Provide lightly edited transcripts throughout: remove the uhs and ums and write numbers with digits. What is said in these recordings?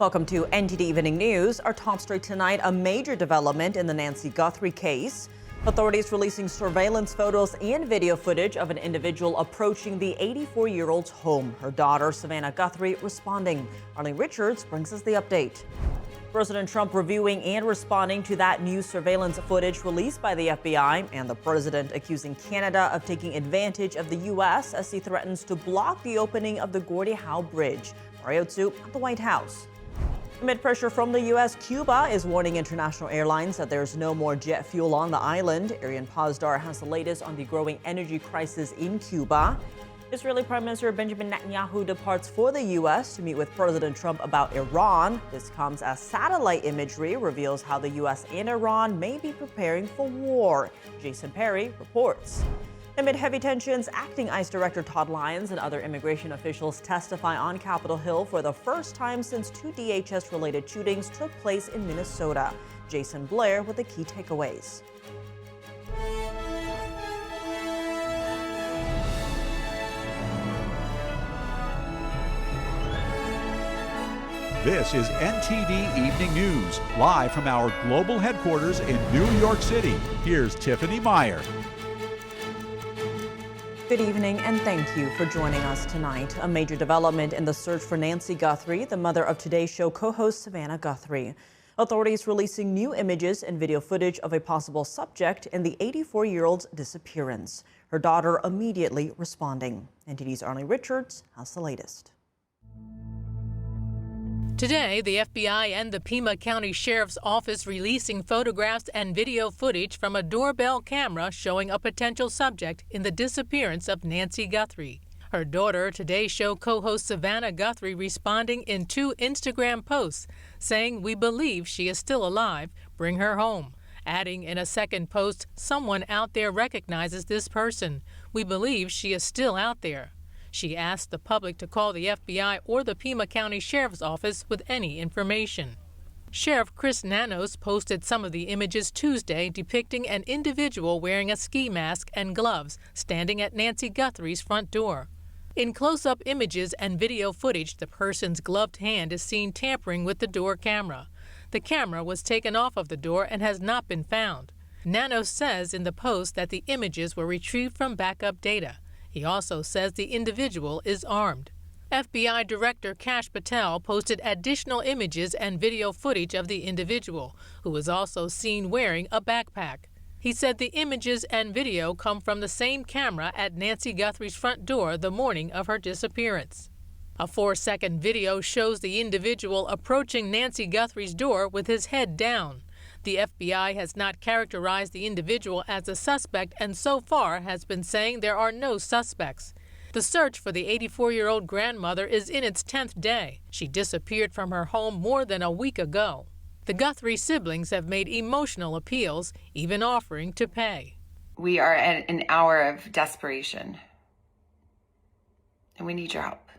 Welcome to NTD Evening News. Our top story tonight, a major development in the Nancy Guthrie case. Authorities releasing surveillance photos and video footage of an individual approaching the 84-year-old's home. Her daughter, Savannah Guthrie, responding. Arlene Richards brings us the update. President Trump reviewing and responding to that new surveillance footage released by the FBI, and the president accusing Canada of taking advantage of the U.S. as he threatens to block the opening of the Gordie Howe Bridge. Mario Tzu at the White House. Amid pressure from the U.S., Cuba is warning international airlines that there's no more jet fuel on the island. Arian Pazdar has the latest on the growing energy crisis in Cuba. Israeli Prime Minister Benjamin Netanyahu departs for the U.S. to meet with President Trump about Iran. This comes as satellite imagery reveals how the U.S. and Iran may be preparing for war. Jason Perry reports. Amid heavy tensions, acting ICE Director Todd Lyons and other immigration officials testify on Capitol Hill for the first time since two DHS-related shootings took place in Minnesota. Jason Blair with the key takeaways. This is NTD Evening News, live from our global headquarters in New York City. Here's Tiffany Meyer. Good evening and thank you for joining us tonight. A major development in the search for Nancy Guthrie, the mother of Today's Show co-host Savannah Guthrie. Authorities releasing new images and video footage of a possible subject in the 84-year-old's disappearance. Her daughter immediately responding. NTD's Arlene Richards has the latest. Today, the FBI and the Pima County Sheriff's Office releasing photographs and video footage from a doorbell camera showing a potential subject in the disappearance of Nancy Guthrie. Her daughter, Today's Show co-host Savannah Guthrie, responding in two Instagram posts, saying, "We believe she is still alive. Bring her home." Adding in a second post, "Someone out there recognizes this person. We believe she is still out there." She asked the public to call the FBI or the Pima County Sheriff's Office with any information. Sheriff Chris Nanos posted some of the images Tuesday depicting an individual wearing a ski mask and gloves standing at Nancy Guthrie's front door. In close-up images and video footage, the person's gloved hand is seen tampering with the door camera. The camera was taken off of the door and has not been found. Nanos says in the post that the images were retrieved from backup data. He also says the individual is armed. FBI Director Kash Patel posted additional images and video footage of the individual, who was also seen wearing a backpack. He said the images and video come from the same camera at Nancy Guthrie's front door the morning of her disappearance. A 4-second video shows the individual approaching Nancy Guthrie's door with his head down. The FBI has not characterized the individual as a suspect and so far has been saying there are no suspects. The search for the 84-year-old grandmother is in its 10th day. She disappeared from her home more than a week ago. The Guthrie siblings have made emotional appeals, even offering to pay. We are at an hour of desperation, and we need your help.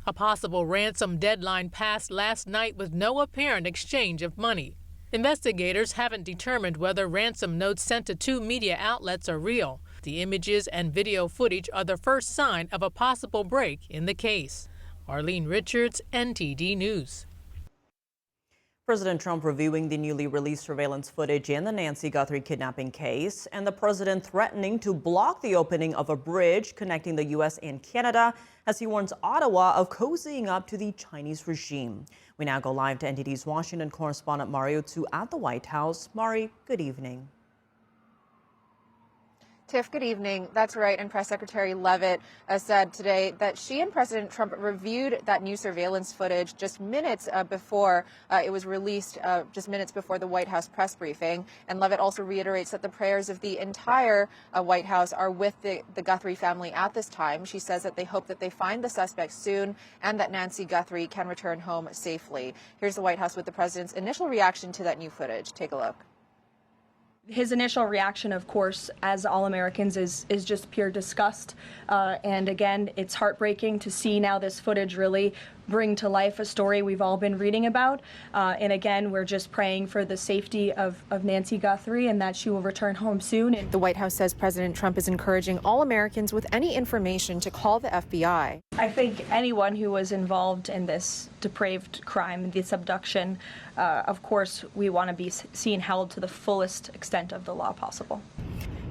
A possible ransom deadline passed last night with no apparent exchange of money. Investigators haven't determined whether ransom notes sent to two media outlets are real. The images and video footage are the first sign of a possible break in the case. Arlene Richards, NTD News. President Trump reviewing the newly released surveillance footage in the Nancy Guthrie kidnapping case, and the president threatening to block the opening of a bridge connecting the U.S. and Canada as he warns Ottawa of cozying up to the Chinese regime. We now go live to NTD's Washington correspondent Mario Tzu at the White House. Mari, good evening. Tiff, good evening. That's right. And Press Secretary Leavitt said today that she and President Trump reviewed that new surveillance footage just minutes before it was released, just minutes before the White House press briefing. And Leavitt also reiterates that the prayers of the entire White House are with the Guthrie family at this time. She says that they hope that they find the suspect soon and that Nancy Guthrie can return home safely. Here's the White House with the president's initial reaction to that new footage. Take a look. His initial reaction, of course, as all Americans, is just pure disgust. And again, it's heartbreaking to see now this footage really bring to life a story we've all been reading about. And again, we're just praying for the safety of Nancy Guthrie and that she will return home soon. And The White House says President Trump is encouraging all Americans with any information to call the FBI. I think anyone who was involved in this depraved crime, this abduction, of course, we want to be seen held to the fullest extent of the law possible.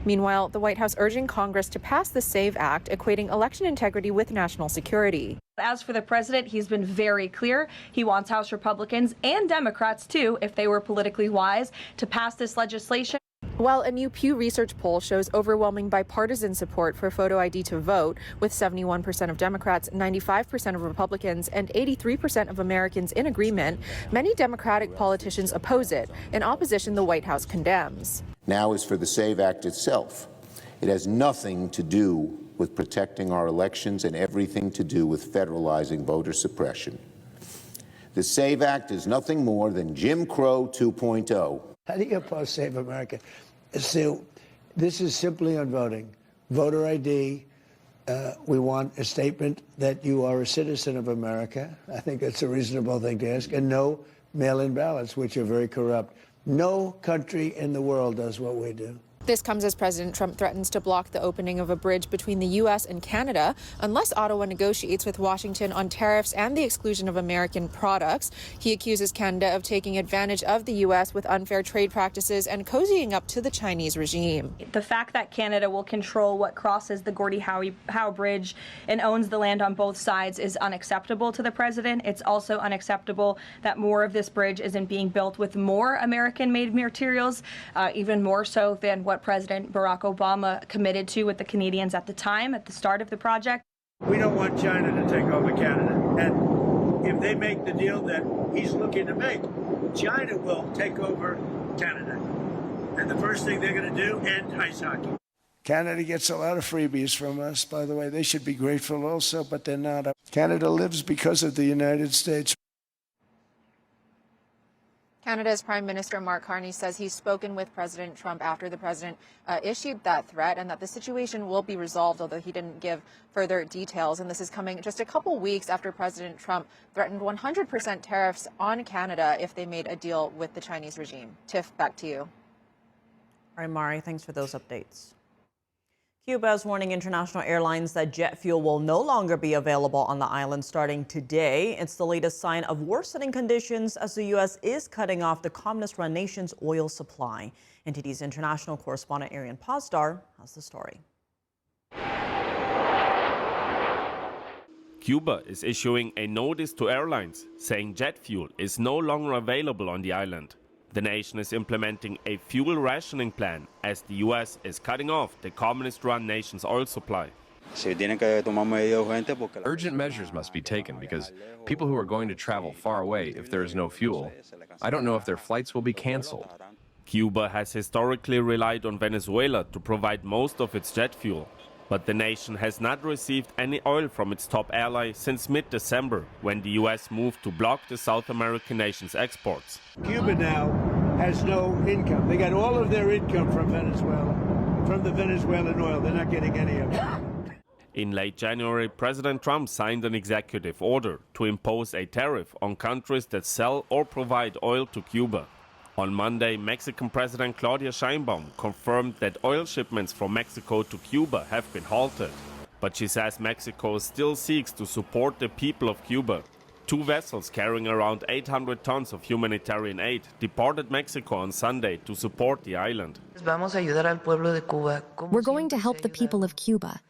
Meanwhile, the White House urging Congress to pass the SAVE Act, equating election integrity with national security. As for the president, he's been very clear. He wants House Republicans and Democrats, too, if they were politically wise, to pass this legislation. While a new Pew Research poll shows overwhelming bipartisan support for photo ID to vote, with 71% of Democrats, 95% of Republicans, and 83% of Americans in agreement, many Democratic politicians oppose it, an opposition the White House condemns. Now is for the SAVE Act itself. It has nothing to do with protecting our elections and everything to do with federalizing voter suppression. The SAVE Act is nothing more than Jim Crow 2.0. How do you oppose Save America? So this is simply on voting. Voter ID, we want a statement that you are a citizen of America. I think that's a reasonable thing to ask. And no mail-in ballots, which are very corrupt. No country in the world does what we do. This comes as President Trump threatens to block the opening of a bridge between the U.S. and Canada unless Ottawa negotiates with Washington on tariffs and the exclusion of American products. He accuses Canada of taking advantage of the U.S. with unfair trade practices and cozying up to the Chinese regime. The fact that Canada will control what crosses the Gordie Howe Bridge and owns the land on both sides is unacceptable to the president. It's also unacceptable that more of this bridge isn't being built with more American-made materials, even more so than what President Barack Obama committed to with the Canadians at the time, at the start of the project. We don't want China to take over Canada. And if they make the deal that he's looking to make, China will take over Canada. And the first thing they're going to do, end ice hockey. Canada gets a lot of freebies from us, by the way. They should be grateful also, but they're not. Canada lives because of the United States. Canada's Prime Minister Mark Carney says he's spoken with President Trump after the president issued that threat and that the situation will be resolved, although he didn't give further details. And this is coming just a couple weeks after President Trump threatened 100% tariffs on Canada if they made a deal with the Chinese regime. Tiff, back to you. All right, Mari, thanks for those updates. Cuba is warning international airlines that jet fuel will no longer be available on the island starting today. It's the latest sign of worsening conditions as the U.S. is cutting off the communist-run nation's oil supply. NTD's international correspondent Arian Pozdar has the story. Cuba is issuing a notice to airlines saying jet fuel is no longer available on the island. The nation is implementing a fuel rationing plan as the U.S. is cutting off the communist-run nation's oil supply. Urgent measures must be taken because people who are going to travel far away if there is no fuel, I don't know if their flights will be canceled. Cuba has historically relied on Venezuela to provide most of its jet fuel. But the nation has not received any oil from its top ally since mid-December, when the U.S. moved to block the South American nation's exports. Cuba now has no income. They got all of their income from Venezuela, from the Venezuelan oil. They're not getting any of it. In late January, President Trump signed an executive order to impose a tariff on countries that sell or provide oil to Cuba. On Monday, Mexican President Claudia Sheinbaum confirmed that oil shipments from Mexico to Cuba have been halted. But she says Mexico still seeks to support the people of Cuba. Two vessels carrying around 800 tons of humanitarian aid departed Mexico on Sunday to support the island. We're going to help the people of Cuba,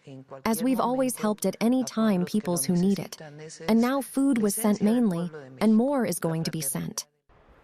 as we've always helped at any time peoples who need it. And now food was sent mainly, and more is going to be sent.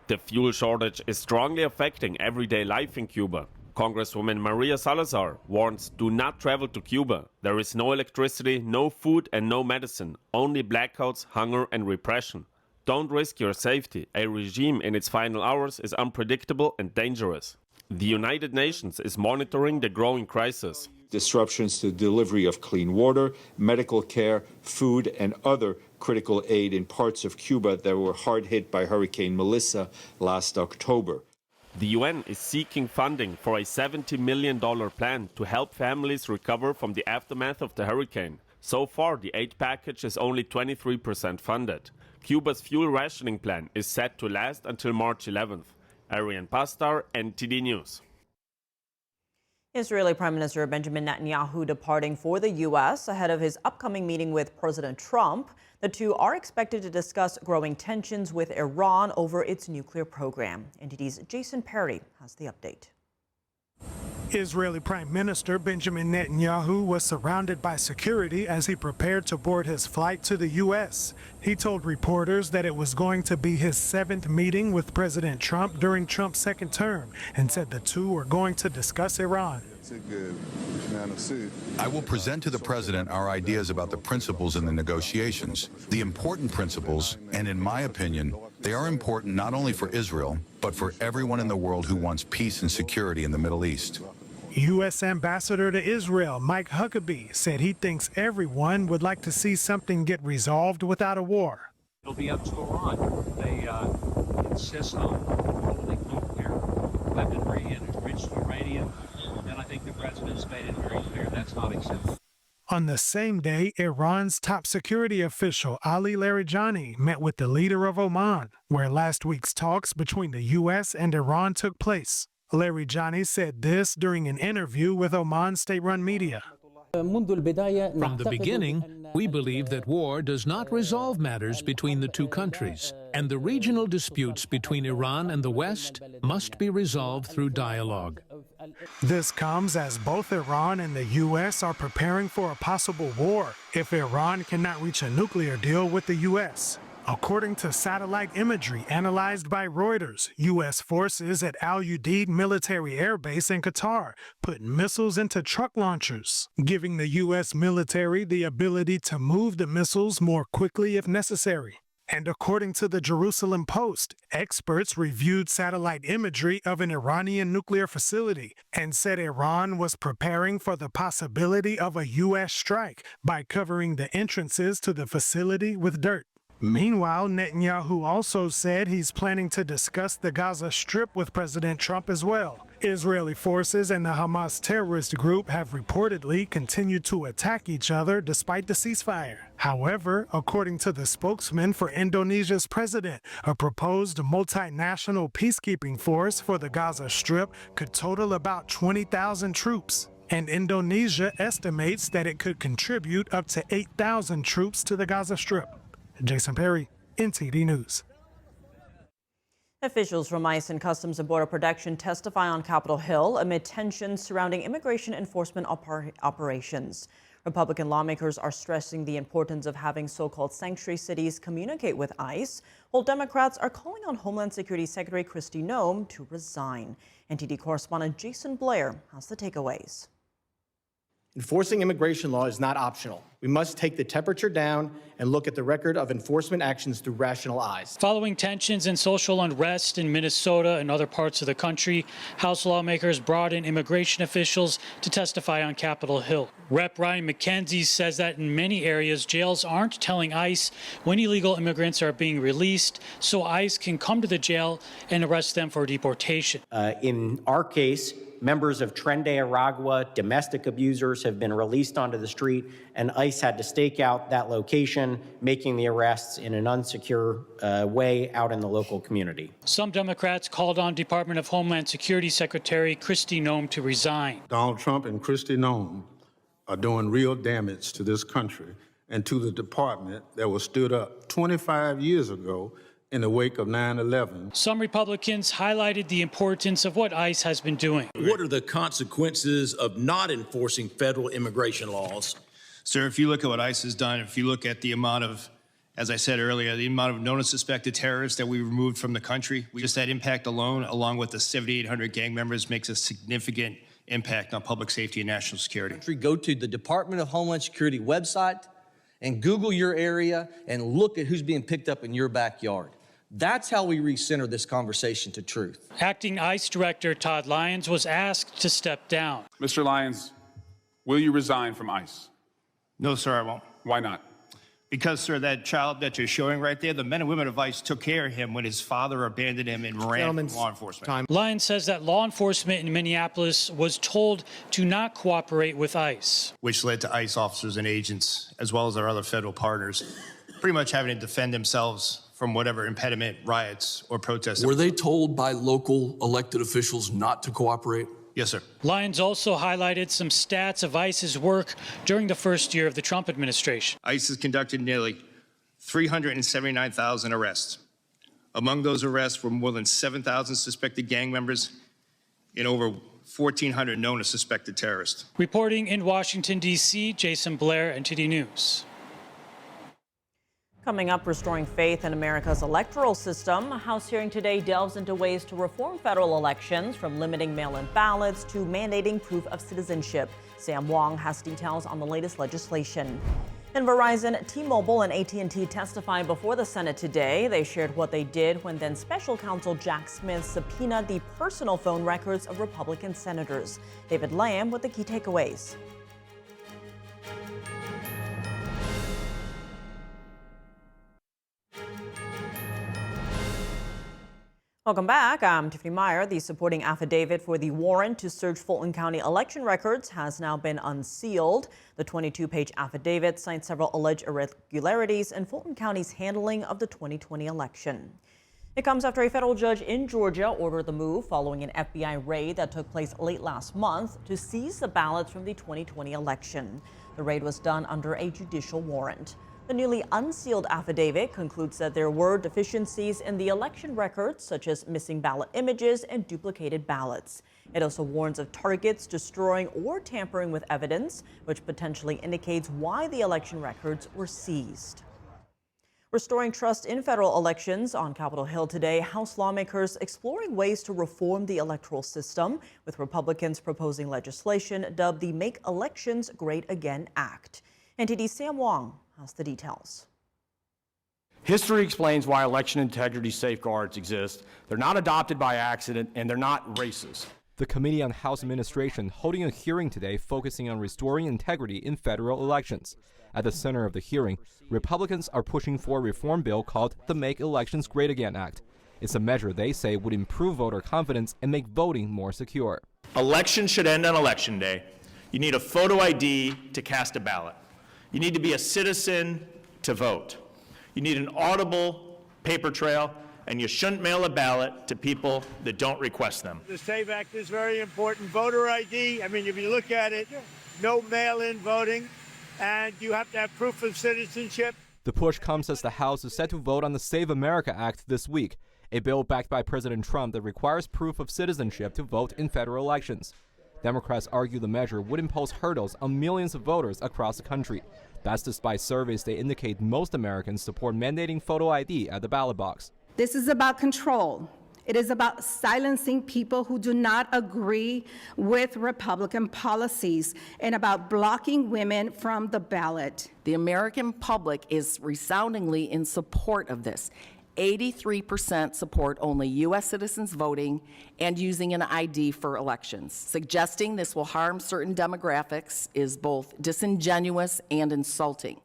The fuel shortage is strongly affecting everyday life in Cuba. Congresswoman Maria Salazar warns, do not travel to Cuba. There is no electricity, no food and no medicine. Only blackouts, hunger and repression. Don't risk your safety. A regime in its final hours is unpredictable and dangerous. The United Nations is monitoring the growing crisis. Disruptions to the delivery of clean water, medical care, food and other critical aid in parts of Cuba that were hard hit by Hurricane Melissa last October. The UN is seeking funding for a $70 million plan to help families recover from the aftermath of the hurricane. So far, the aid package is only 23% funded. Cuba's fuel rationing plan is set to last until March 11th. Arian Pastar, NTD News. Israeli Prime Minister Benjamin Netanyahu departing for the U.S. ahead of his upcoming meeting with President Trump. The two are expected to discuss growing tensions with Iran over its nuclear program. NTD's Jason Perry has the update. Israeli Prime Minister Benjamin Netanyahu was surrounded by security as he prepared to board his flight to the U.S. He told reporters that it was going to be his 7th meeting with President Trump during Trump's second term and said the two were going to discuss Iran. I will present to the president our ideas about the principles in the negotiations, the important principles, and in my opinion, they are important not only for Israel, but for everyone in the world who wants peace and security in the Middle East. U.S. Ambassador to Israel Mike Huckabee said he thinks everyone would like to see something get resolved without a war. It'll be up to Iran. They insist on holding nuclear weaponry and enriched uranium, and I think the president's made it very clear that's not acceptable. On the same day, Iran's top security official Ali Larijani met with the leader of Oman, where last week's talks between the U.S. and Iran took place. Larijani said this during an interview with Oman state-run media. From the beginning, we believe that war does not resolve matters between the two countries, and the regional disputes between Iran and the West must be resolved through dialogue. This comes as both Iran and the U.S. are preparing for a possible war if Iran cannot reach a nuclear deal with the U.S. According to satellite imagery analyzed by Reuters, U.S. forces at Al Udeid military air base in Qatar put missiles into truck launchers, giving the U.S. military the ability to move the missiles more quickly if necessary. And according to the Jerusalem Post, experts reviewed satellite imagery of an Iranian nuclear facility and said Iran was preparing for the possibility of a U.S. strike by covering the entrances to the facility with dirt. Meanwhile, Netanyahu also said he's planning to discuss the Gaza Strip with President Trump as well. Israeli forces and the Hamas terrorist group have reportedly continued to attack each other despite the ceasefire. However, according to the spokesman for Indonesia's president, a proposed multinational peacekeeping force for the Gaza Strip could total about 20,000 troops. And Indonesia estimates that it could contribute up to 8,000 troops to the Gaza Strip. Jason Perry, NTD News. Officials from ICE and Customs and Border Protection testify on Capitol Hill amid tensions surrounding immigration enforcement operations. Republican lawmakers are stressing the importance of having so-called sanctuary cities communicate with ICE, while Democrats are calling on Homeland Security Secretary Kristi Noem to resign. NTD correspondent Jason Blair has the takeaways. Enforcing immigration law is not optional. We must take the temperature down and look at the record of enforcement actions through rational eyes. Following tensions and social unrest in Minnesota and other parts of the country, House lawmakers brought in immigration officials to testify on Capitol Hill. Rep. Ryan McKenzie says that in many areas, jails aren't telling ICE when illegal immigrants are being released, so ICE can come to the jail and arrest them for deportation. In our case, members of Tren de Aragua, domestic abusers, have been released onto the street, and ICE had to stake out that location, making the arrests in an unsecure way out in the local community. Some Democrats called on Department of Homeland Security Secretary Kristi Noem to resign. Donald Trump and Kristi Noem are doing real damage to this country and to the department that was stood up 25 years ago in the wake of 9/11. Some Republicans highlighted the importance of what ICE has been doing. What are the consequences of not enforcing federal immigration laws? Sir, if you look at what ICE has done, if you look at the amount of, as I said earlier, the amount of known and suspected terrorists that we removed from the country, just that impact alone, along with the 7,800 gang members, makes a significant impact on public safety and national security. Go to the Department of Homeland Security website and Google your area and look at who's being picked up in your backyard. That's how we recenter this conversation to truth. Acting ICE Director Todd Lyons was asked to step down. Mr. Lyons, will you resign from ICE? No, sir, I won't. Why not? Because, sir, that child that you're showing right there, the men and women of ICE took care of him when his father abandoned him and ran from law enforcement. Lyons says that law enforcement in Minneapolis was told to not cooperate with ICE. Which led to ICE officers and agents, as well as our other federal partners, pretty much having to defend themselves from whatever impediment, riots, or protests. Were they told by local elected officials not to cooperate? Yes, sir. Lyons also highlighted some stats of ICE's work during the first year of the Trump administration. ICE has conducted nearly 379,000 arrests. Among those arrests were more than 7,000 suspected gang members and over 1,400 known as suspected terrorists. Reporting in Washington, D.C., Jason Blair, NTD News. Coming up, restoring faith in America's electoral system. A House hearing today delves into ways to reform federal elections, from limiting mail-in ballots to mandating proof of citizenship. Sam Wong has details on the latest legislation. And Verizon, T-Mobile, and AT&T testifying before the Senate today. They shared what they did when then Special Counsel Jack Smith subpoenaed the personal phone records of Republican senators. David Lamb with the key takeaways. Welcome back. I'm Tiffany Meyer. The supporting affidavit for the warrant to search Fulton County election records has now been unsealed. The 22-page affidavit cites several alleged irregularities in Fulton County's handling of the 2020 election. It comes after a federal judge in Georgia ordered the move following an FBI raid that took place late last month to seize the ballots from the 2020 election. The raid was done under a judicial warrant. The newly unsealed affidavit concludes that there were deficiencies in the election records, such as missing ballot images and duplicated ballots. It also warns of targets destroying or tampering with evidence, which potentially indicates why the election records were seized. Restoring trust in federal elections. On Capitol Hill today, House lawmakers exploring ways to reform the electoral system, with Republicans proposing legislation dubbed the Make Elections Great Again Act. NTD's Sam Wong has the details. History explains why election integrity safeguards exist. They're not adopted by accident, and they're not racist. The Committee on House Administration holding a hearing today focusing on restoring integrity in federal elections. At the center of the hearing, Republicans are pushing for a reform bill called the Make Elections Great Again Act. It's a measure they say would improve voter confidence and make voting more secure. Elections should end on Election Day. You need a photo ID to cast a ballot. You need to be a citizen to vote. You need an audible paper trail, and you shouldn't mail a ballot to people that don't request them. The SAVE Act is very important. Voter ID, I mean, if you look at it, no mail-in voting, and you have to have proof of citizenship. The push comes as the House is set to vote on the Save America Act this week, a bill backed by President Trump that requires proof of citizenship to vote in federal elections. Democrats argue the measure would impose hurdles on millions of voters across the country. That's despite surveys that indicate most Americans support mandating photo ID at the ballot box. This is about control. It is about silencing people who do not agree with Republican policies and about blocking women from the ballot. The American public is resoundingly in support of this. 83% support only U.S. citizens voting and using an ID for elections. Suggesting this will harm certain demographics is both disingenuous and insulting.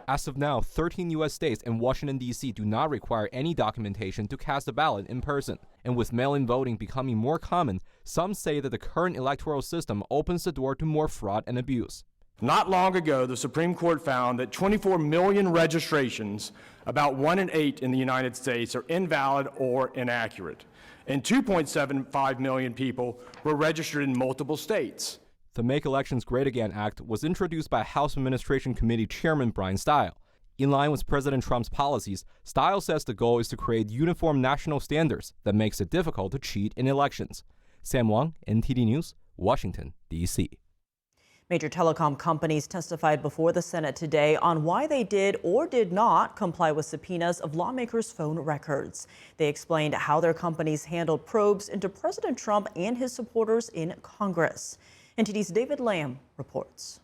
As of now, 13 U.S. states and Washington, D.C. do not require any documentation to cast a ballot in person. And with mail-in voting becoming more common, some say that the current electoral system opens the door to more fraud and abuse. Not long ago, the Supreme Court found that 24 million registrations, about 1 in 8 in the United States, are invalid or inaccurate, and 2.75 million people were registered in multiple states. The Make Elections Great Again Act was introduced by House Administration Committee Chairman Brian Stile. In line with President Trump's policies, Stile says the goal is to create uniform national standards that makes it difficult to cheat in elections. Sam Wong, NTD News, Washington, D.C. Major telecom companies testified before the Senate today on why they did or did not comply with subpoenas of lawmakers' phone records. They explained how their companies handled probes into President Trump and his supporters in Congress. NTD's David Lamb reports.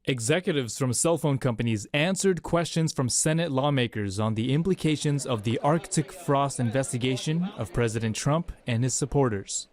Executives from cell phone companies answered questions from Senate lawmakers on the implications of the Arctic frost investigation of President Trump and his supporters.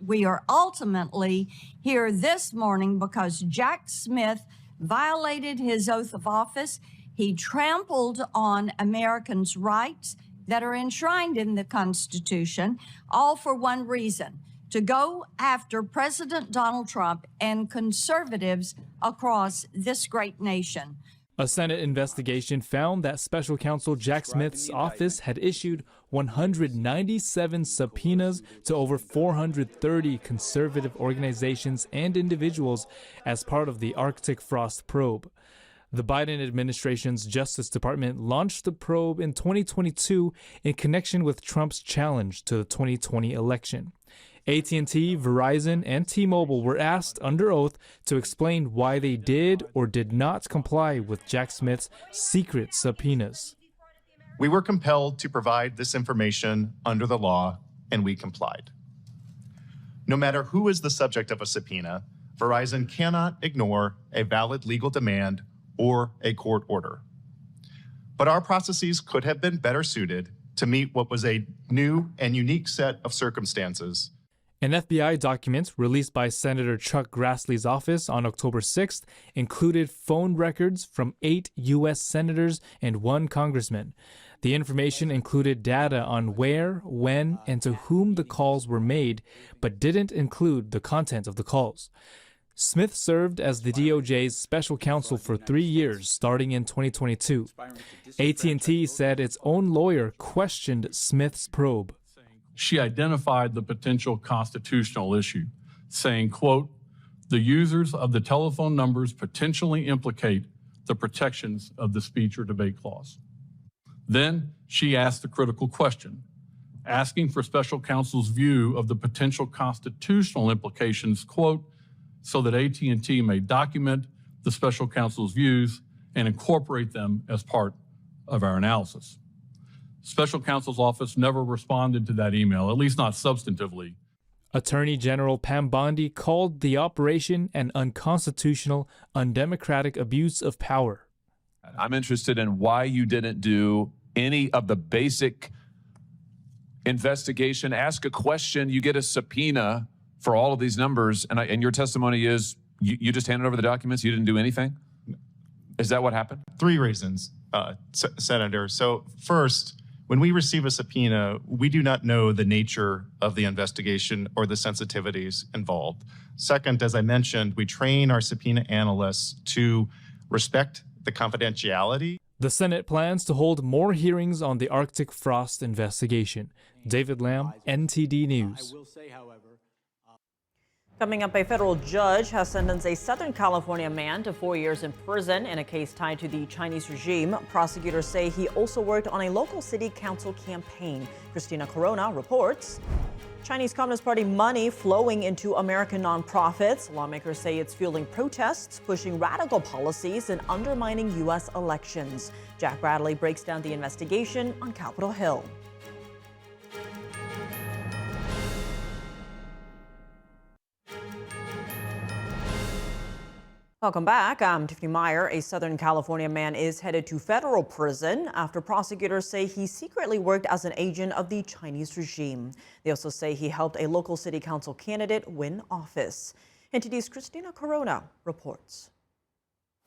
We are ultimately here this morning because Jack Smith violated his oath of office. He trampled on Americans' rights that are enshrined in the Constitution, all for one reason: to go after President Donald Trump and conservatives across this great nation. A Senate investigation found that Special Counsel Jack Smith's office had issued 197 subpoenas to over 430 conservative organizations and individuals as part of the Arctic Frost probe. The Biden administration's Justice Department launched the probe in 2022 in connection with Trump's challenge to the 2020 election. AT&T, Verizon, and T-Mobile were asked under oath to explain why they did or did not comply with Jack Smith's secret subpoenas. We were compelled to provide this information under the law, and we complied. No matter who is the subject of a subpoena, Verizon cannot ignore a valid legal demand or a court order. But our processes could have been better suited to meet what was a new and unique set of circumstances. An FBI document released by Senator Chuck Grassley's office on October 6th included phone records from 8 U.S. senators and 1 congressman. The information included data on where, when, and to whom the calls were made, but didn't include the content of the calls. Smith served as the DOJ's special counsel for 3 years, starting in 2022. AT&T said its own lawyer questioned Smith's probe. She identified the potential constitutional issue, saying, quote, "The users of the telephone numbers potentially implicate the protections of the speech or debate clause." Then she asked the critical question, asking for special counsel's view of the potential constitutional implications, quote, "so that AT&T may document the special counsel's views and incorporate them as part of our analysis." Special counsel's office never responded to that email, at least not substantively. Attorney General Pam Bondi called the operation an unconstitutional, undemocratic abuse of power. I'm interested in why you didn't do any of the basic investigation. Ask a question, you get a subpoena for all of these numbers, and your testimony is you just handed over the documents, you didn't do anything? Is that what happened? 3 reasons, Senator. So first, when we receive a subpoena, we do not know the nature of the investigation or the sensitivities involved. Second, as I mentioned, we train our subpoena analysts to respect the confidentiality. The Senate plans to hold more hearings on the Arctic Frost investigation. David Lamb, NTD News. Coming up, a federal judge has sentenced a Southern California man to 4 years in prison in a case tied to the Chinese regime. Prosecutors say he also worked on a local city council campaign. Christina Corona reports. Chinese Communist Party money flowing into American nonprofits. Lawmakers say it's fueling protests, pushing radical policies, and undermining U.S. elections. Jack Bradley breaks down the investigation on Capitol Hill. Welcome back. I'm Tiffany Meyer. A Southern California man is headed to federal prison after prosecutors say he secretly worked as an agent of the Chinese regime. They also say he helped a local city council candidate win office. NTD's Christina Corona reports.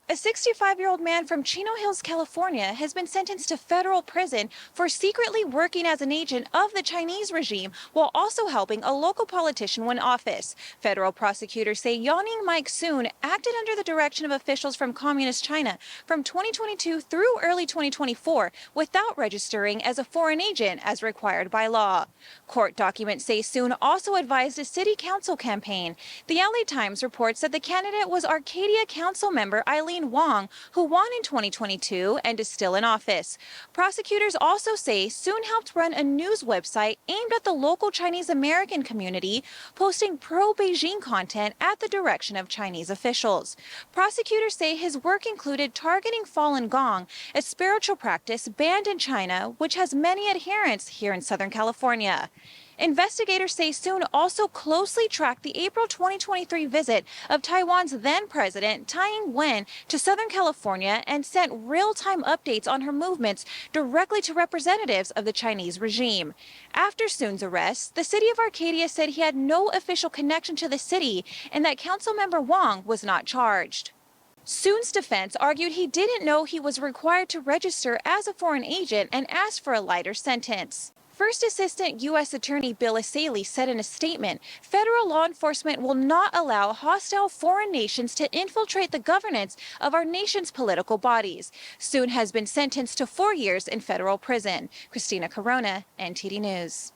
A 65-year-old man from Chino Hills, California, has been sentenced to federal prison for secretly working as an agent of the Chinese regime while also helping a local politician win office. Federal prosecutors say Yaning Mike Soon acted under the direction of officials from Communist China from 2022 through early 2024 without registering as a foreign agent as required by law. Court documents say Soon also advised a city council campaign. The LA Times reports that the candidate was Arcadia council member Eileen Wong, who won in 2022 and is still in office. Prosecutors also say Soon helped run a news website aimed at the local Chinese American community, posting pro-Beijing content at the direction of Chinese officials. Prosecutors say his work included targeting Falun Gong, a spiritual practice banned in China, which has many adherents here in Southern California. Investigators say Soon also closely tracked the April 2023 visit of Taiwan's then president, Tsai Ing-wen, to Southern California and sent real-time updates on her movements directly to representatives of the Chinese regime. After Soon's arrest, the city of Arcadia said he had no official connection to the city and that Councilmember Wong was not charged. Soon's defense argued he didn't know he was required to register as a foreign agent and asked for a lighter sentence. First Assistant U.S. Attorney Bill Asaley said in a statement, federal law enforcement will not allow hostile foreign nations to infiltrate the governance of our nation's political bodies. Soon has been sentenced to 4 years in federal prison. Christina Corona, NTD News.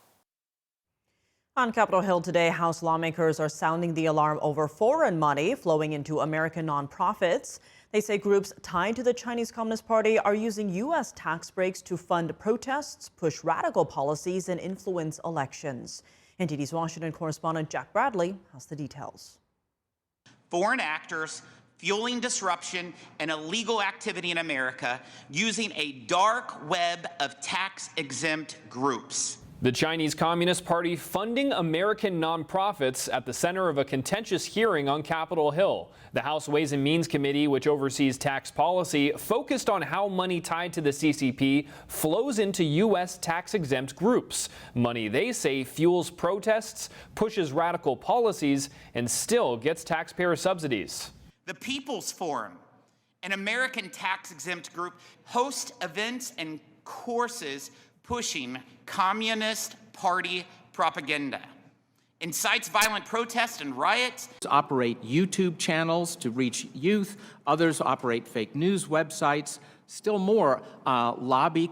On Capitol Hill today, House lawmakers are sounding the alarm over foreign money flowing into American nonprofits. They say groups tied to the Chinese Communist Party are using U.S. tax breaks to fund protests, push radical policies, and influence elections. NTD's Washington correspondent Jack Bradley has the details. Foreign actors fueling disruption and illegal activity in America using a dark web of tax-exempt groups. The Chinese Communist Party funding American nonprofits at the center of a contentious hearing on Capitol Hill. The House Ways and Means Committee, which oversees tax policy, focused on how money tied to the CCP flows into U.S. tax-exempt groups. Money they say fuels protests, pushes radical policies, and still gets taxpayer subsidies. The People's Forum, an American tax-exempt group, hosts events and courses pushing Communist Party propaganda, incites violent protests and riots. Operate YouTube channels to reach youth. Others operate fake news websites. Still more, lobby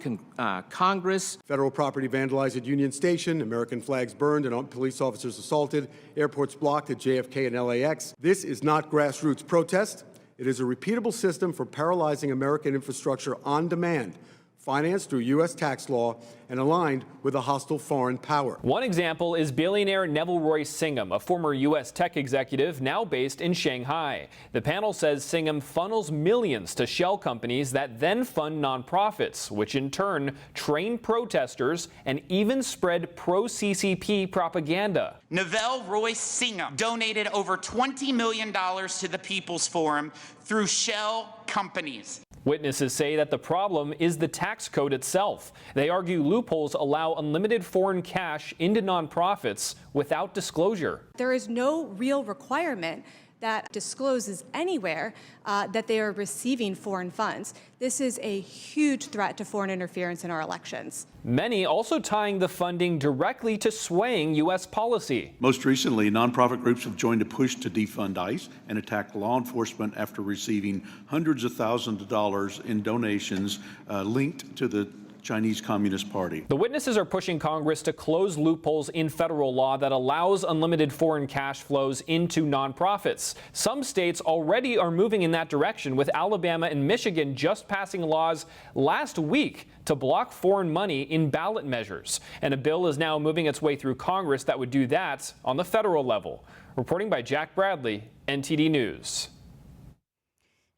Congress. Federal property vandalized at Union Station, American flags burned and police officers assaulted, airports blocked at JFK and LAX. This is not grassroots protest. It is a repeatable system for paralyzing American infrastructure on demand, financed through U.S. tax law and aligned with a hostile foreign power. One example is billionaire Neville Roy Singham, a former U.S. tech executive now based in Shanghai. The panel says Singham funnels millions to shell companies that then fund nonprofits, which in turn train protesters and even spread pro-CCP propaganda. Neville Roy Singham donated over $20 million to the People's Forum through shell companies. Witnesses say that the problem is the tax code itself. They argue loopholes allow unlimited foreign cash into nonprofits without disclosure. There is no real requirement that discloses anywhere that they are receiving foreign funds. This is a huge threat to foreign interference in our elections. Many also tying the funding directly to swaying U.S. policy. Most recently, nonprofit groups have joined a push to defund ICE and attack law enforcement after receiving hundreds of thousands of dollars in donations linked to the Chinese Communist Party. The witnesses are pushing Congress to close loopholes in federal law that allows unlimited foreign cash flows into nonprofits. Some states already are moving in that direction, with Alabama and Michigan just passing laws last week to block foreign money in ballot measures. And a bill is now moving its way through Congress that would do that on the federal level. Reporting by Jack Bradley, NTD News.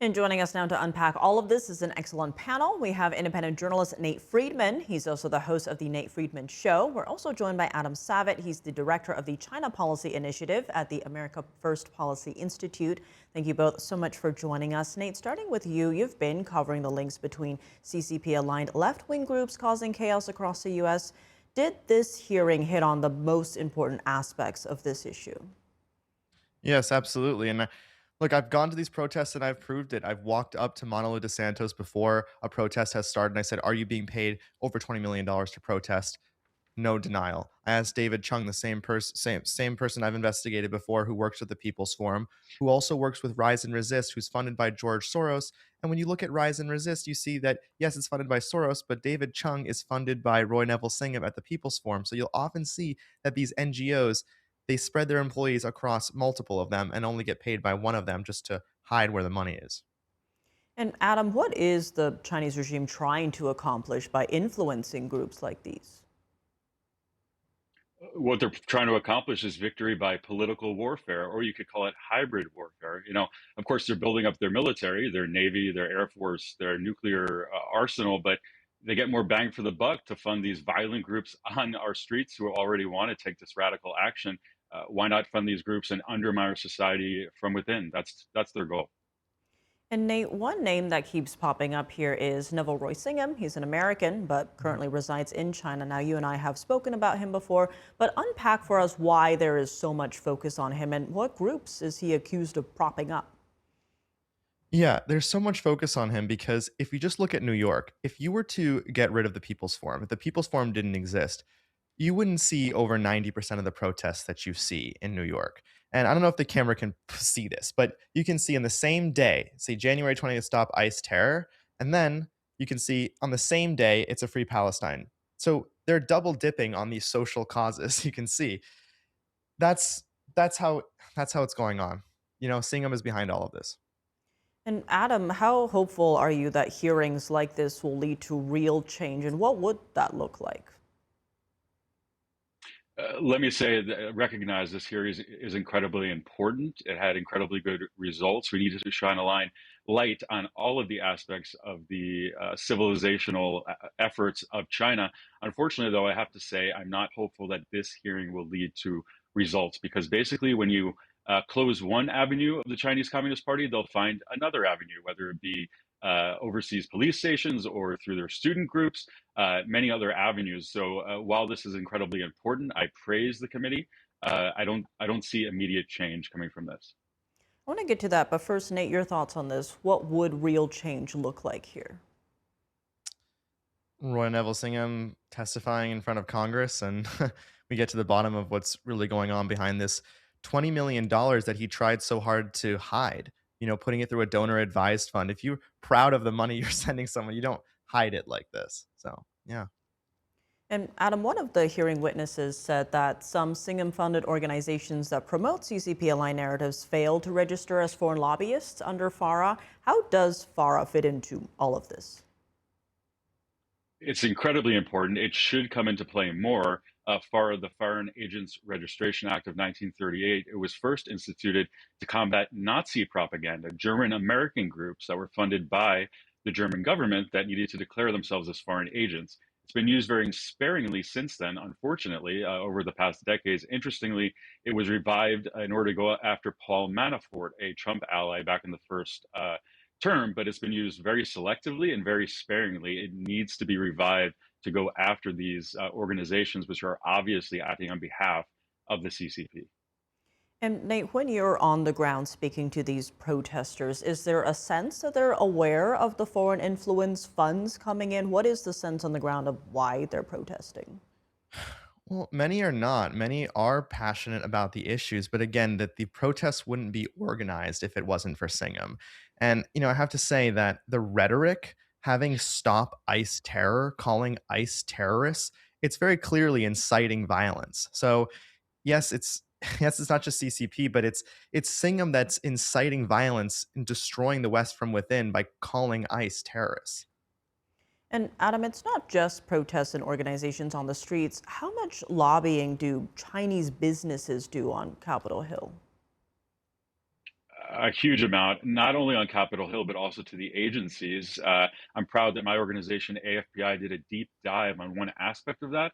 And joining us now to unpack all of this is an excellent panel. We have independent journalist Nate Friedman. He's also the host of the Nate Friedman Show. We're also joined by Adam Savitt. He's the director of the China Policy Initiative at the America First Policy Institute. Thank you both so much for joining us. Nate, starting with you, you've been covering the links between CCP-aligned left-wing groups causing chaos across the U.S. Did this hearing hit on the most important aspects of this issue? Yes, absolutely. And look, I've gone to these protests and I've proved it. I've walked up to Manolo DeSantos before a protest has started and I said, are you being paid over $20 million to protest? No denial. I asked David Chung, the same person I've investigated before, who works with the People's Forum, who also works with Rise and Resist, who's funded by George Soros. And when you look at Rise and Resist, you see that, yes, it's funded by Soros, but David Chung is funded by Roy Neville Singham at the People's Forum. So you'll often see that these NGOs, they spread their employees across multiple of them and only get paid by one of them just to hide where the money is. And Adam, what is the Chinese regime trying to accomplish by influencing groups like these? What they're trying to accomplish is victory by political warfare, or you could call it hybrid warfare. You know, of course, they're building up their military, their Navy, their Air Force, their nuclear arsenal, but they get more bang for the buck to fund these violent groups on our streets who already want to take this radical action. Why not fund these groups and undermine our society from within? That's their goal. And Nate, one name that keeps popping up here is Neville Roy Singham. He's an American, but currently resides in China. Now, you and I have spoken about him before, but unpack for us why there is so much focus on him and what groups is he accused of propping up? Yeah, there's so much focus on him because if you just look at New York, if you were to get rid of the People's Forum, if the People's Forum didn't exist, you wouldn't see over 90% of the protests that you see in New York. And I don't know if the camera can see this, but you can see in the same day, say January 20th, Stop ICE Terror, and then you can see on the same day, it's a Free Palestine. So they're double dipping on these social causes. You can see that's that's how it's going on. Singham is behind all of this. And Adam, how hopeful are you that hearings like this will lead to real change, and what would that look like? Let me say that recognize this here is incredibly important. It had incredibly good results. We need to shine a light on all of the aspects of the civilizational efforts of China. Unfortunately, though, I have to say I'm not hopeful that this hearing will lead to results, because basically when you close one avenue of the Chinese Communist Party, they'll find another avenue, whether it be overseas police stations or through their student groups, many other avenues. So while this is incredibly important, I praise the committee. I don't see immediate change coming from this. I want to get to that, but first, Nate, your thoughts on this. What would real change look like here? Roy Neville Singham testifying in front of Congress, and we get to the bottom of what's really going on behind this $20 million that he tried so hard to hide. Putting it through a donor advised fund. If you're proud of the money you're sending someone, you don't hide it like this. So, yeah. And Adam, one of the hearing witnesses said that some Singham-funded organizations that promote CCP-aligned narratives fail to register as foreign lobbyists under FARA. How does FARA fit into all of this? It's incredibly important. It should come into play more. FARA, the Foreign Agents Registration Act of 1938, it was first instituted to combat Nazi propaganda, German-American groups that were funded by the German government that needed to declare themselves as foreign agents. It's been used very sparingly since then, unfortunately, over the past decades. Interestingly, it was revived in order to go after Paul Manafort, a Trump ally back in the first term, but it's been used very selectively and very sparingly. It needs to be revived to go after these organizations which are obviously acting on behalf of the CCP. And Nate, when you're on the ground speaking to these protesters, is there a sense that they're aware of the foreign influence funds coming in? What is the sense on the ground of why they're protesting? Well, many are not. Many are passionate about the issues, but again, that the protests wouldn't be organized if it wasn't for Singham. And, I have to say that the rhetoric, having Stop ICE Terror, calling ICE terrorists, it's very clearly inciting violence. So, yes, it's not just CCP, but it's Singham that's inciting violence and destroying the West from within by calling ICE terrorists. And Adam, it's not just protests and organizations on the streets. How much lobbying do Chinese businesses do on Capitol Hill? A huge amount, not only on Capitol Hill, but also to the agencies. I'm proud that my organization, AFPI, did a deep dive on one aspect of that,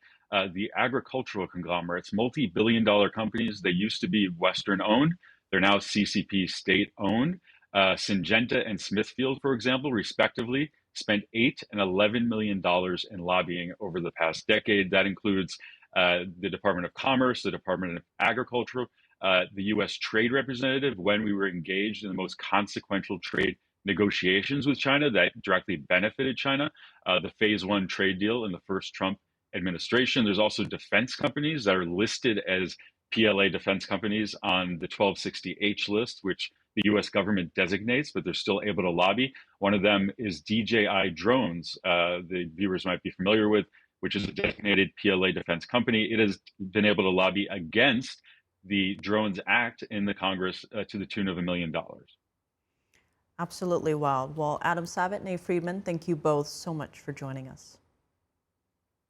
the agricultural conglomerates, multi-billion-dollar companies. They used to be Western-owned. They're now CCP state-owned. Syngenta and Smithfield, for example, respectively, spent $8 and $11 million in lobbying over the past decade. That includes the Department of Commerce, the Department of Agriculture, the U.S. Trade Representative, when we were engaged in the most consequential trade negotiations with China that directly benefited China, the Phase 1 trade deal in the first Trump administration. There's also defense companies that are listed as PLA defense companies on the 1260H list, which the U.S. government designates, but they're still able to lobby. One of them is DJI Drones, the viewers might be familiar with, which is a designated PLA defense company. It has been able to lobby against the Drones Act in the Congress to the tune of $1 million. Absolutely wild. Well, Adam Savitt, Nate Friedman, thank you both so much for joining us.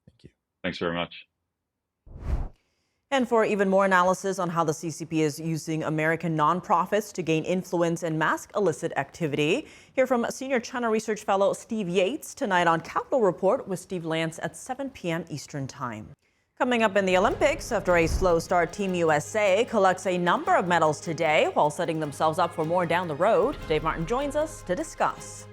Thank you. Thanks very much. And for even more analysis on how the CCP is using American nonprofits to gain influence and mask illicit activity, hear from Senior China Research Fellow Steve Yates tonight on Capitol Report with Steve Lance at 7 p.m. Eastern Time. Coming up in the Olympics, after a slow start, Team USA collects a number of medals today while setting themselves up for more down the road. Dave Martin joins us to discuss.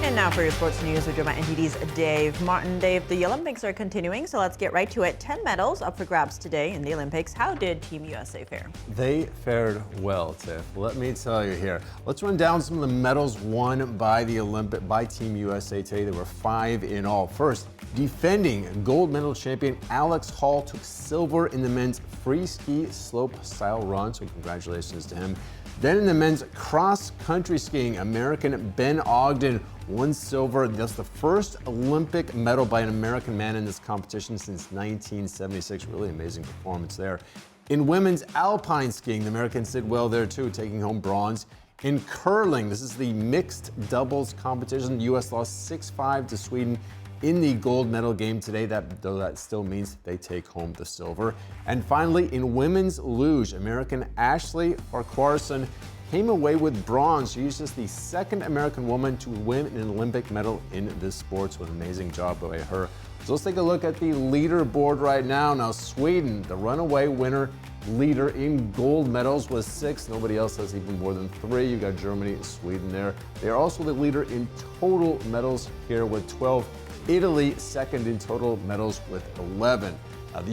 And now for your sports news, we join by NTD's Dave Martin. Dave, the Olympics are continuing, so let's get right to it. 10 medals up for grabs today in the Olympics. How did Team USA fare? They fared well, Tiff. Let me tell you here. Let's run down some of the medals won by Team USA today. There were 5 in all. First, defending gold medal champion Alex Hall took silver in the men's free ski slope style run, so congratulations to him. Then in the men's cross-country skiing, American Ben Ogden won silver. That's the first Olympic medal by an American man in this competition since 1976. Really amazing performance there. In women's alpine skiing, the Americans did well there too, taking home bronze. In curling, this is the mixed doubles competition. The U.S. lost 6-5 to Sweden in the gold medal game today, though that still means they take home the silver. And finally, in women's luge, American Ashley Farquharson came away with bronze. She's just the second American woman to win an Olympic medal in this sport, so an amazing job by her. So let's take a look at the leaderboard right now. Now, Sweden, the runaway winner, leader in gold medals with 6. Nobody else has even more than 3. You've got Germany and Sweden there. They are also the leader in total medals here with 12. Italy second in total medals with 11. The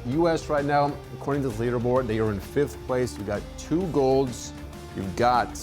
U.S. right now, according to the leaderboard, they are in 5th place. You've got 2 golds, you've got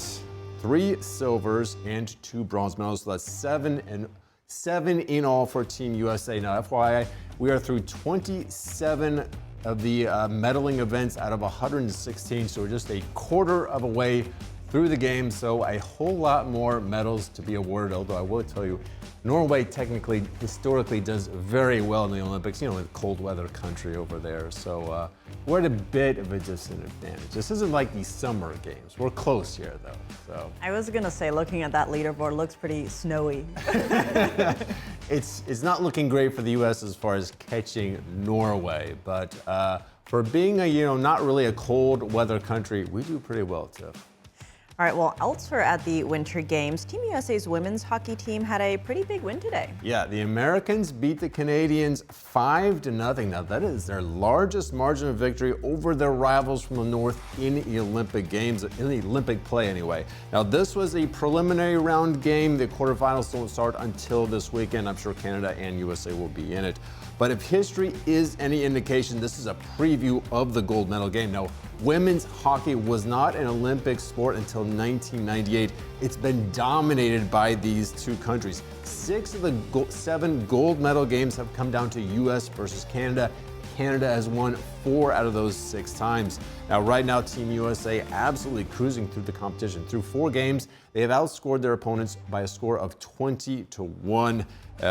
3 silvers, and 2 bronze medals. So that's 7 in all for Team USA. Now, FYI, we are through 27 of the medaling events out of 116, so we're just a quarter of a way through the game, so a whole lot more medals to be awarded, although I will tell you, Norway technically, historically does very well in the Olympics, you know, a cold weather country over there, so we're at a bit of a disadvantage. This isn't like the summer games. We're close here, though, so. I was gonna say, looking at that leaderboard, looks pretty snowy. It's not looking great for the U.S. as far as catching Norway, but for being not really a cold weather country, we do pretty well, too. All right, well, elsewhere at the Winter Games, Team USA's women's hockey team had a pretty big win today. Yeah, the Americans beat the Canadians 5-0. Now, that is their largest margin of victory over their rivals from the North in the Olympic Games, in the Olympic play anyway. Now, this was a preliminary round game. The quarterfinals don't start until this weekend. I'm sure Canada and USA will be in it. But if history is any indication, this is a preview of the gold medal game. Now, women's hockey was not an Olympic sport until 1998. It's been dominated by these 2 countries. 6 of the 7 gold medal games have come down to U.S. versus Canada. Canada has won 4 out of those 6 times. Now, right now, Team USA absolutely cruising through the competition. Through 4 games, they have outscored their opponents by a score of 20-1.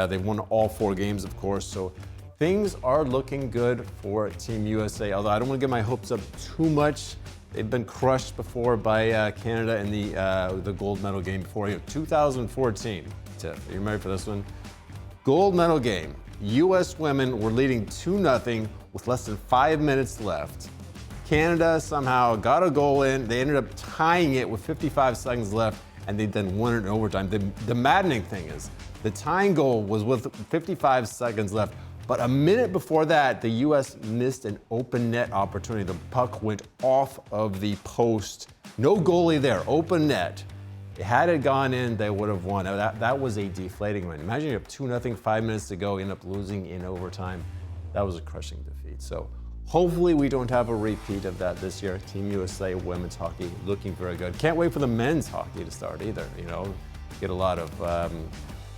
They've won all 4 games, of course, so things are looking good for Team USA, although I don't want to get my hopes up too much. They've been crushed before by Canada in the gold medal game before. 2014, Tiff, are you ready for this one? Gold medal game. U.S. women were leading 2-0 with less than 5 minutes left. Canada somehow got a goal in. They ended up tying it with 55 seconds left, and they then won it in overtime. The maddening thing is, the tying goal was with 55 seconds left. But a minute before that, the U.S. missed an open net opportunity. The puck went off of the post. No goalie there, open net. Had it gone in, they would have won. That was a deflating win. Imagine you have 2-0, 5 minutes to go, end up losing in overtime. That was a crushing defeat. So hopefully we don't have a repeat of that this year. Team USA women's hockey looking very good. Can't wait for the men's hockey to start either. Get a lot of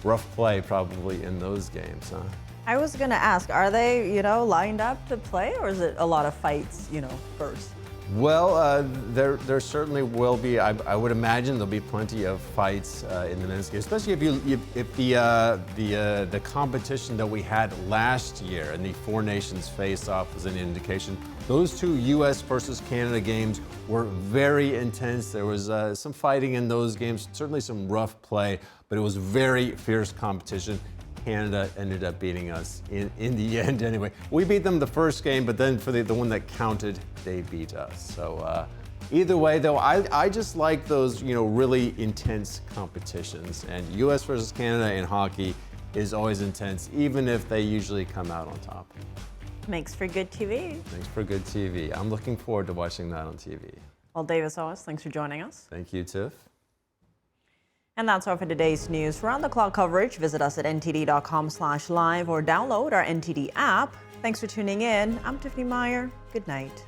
rough play probably in those games, huh? I was gonna ask, are they, lined up to play, or is it a lot of fights, first? Well, there certainly will be. I would imagine there'll be plenty of fights in the men's game, especially if the competition that we had last year and the 4 nations face-off is an indication. Those 2 U.S. versus Canada games were very intense. There was some fighting in those games, certainly some rough play, but it was very fierce competition. Canada ended up beating us in the end anyway. We beat them the first game, but then for the one that counted, they beat us. So either way, though, I just like those, really intense competitions. And U.S. versus Canada in hockey is always intense, even if they usually come out on top. Makes for good TV. Makes for good TV. I'm looking forward to watching that on TV. Well, Dave, as always, thanks for joining us. Thank you, Tiff. And that's all for today's news. For round-the-clock coverage, visit us at ntd.com/live or download our NTD app. Thanks for tuning in. I'm Tiffany Meyer. Good night.